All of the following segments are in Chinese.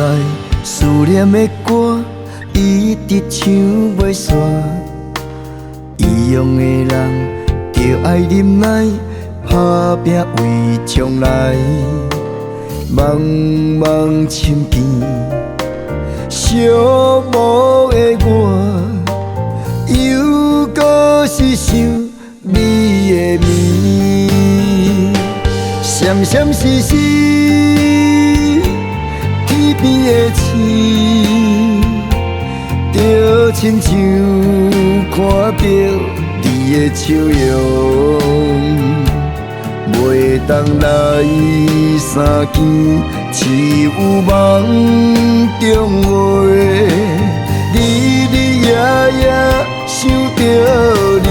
内思念的歌，一直唱袂煞。异样的人，着爱忍耐，打拼为将来。茫茫深暝，寂寞的我，又搁是想你的面。闪闪烁烁，天边的星，就亲像看到你的笑容。袂当来相见，只有梦中话，日日夜夜想着你。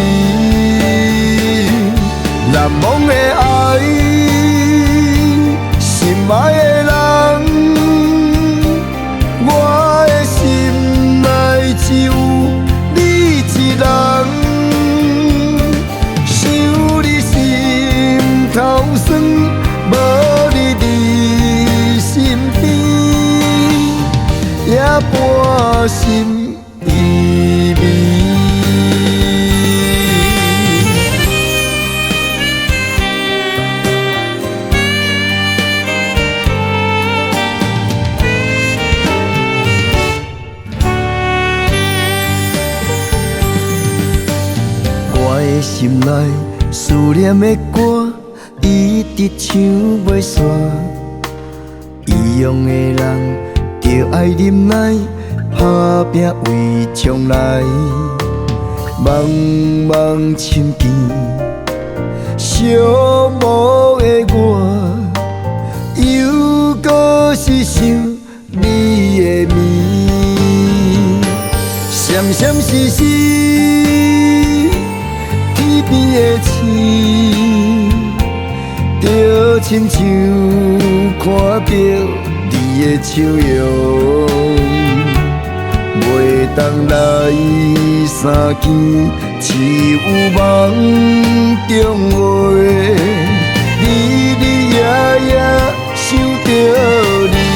难忘的爱，心爱的人，我的心内只有你一人。想你心头酸，无你伫身边，也半心依偎。我的心内思念的歌，一直唱袂煞。异样的人，着爱忍耐，打拼为将来。茫茫深暝，寂寞的我，又搁是想你的面。闪闪烁烁，天边的星，就亲像看到你的笑容。袂当来相见，只有梦中话，日日夜夜想着你。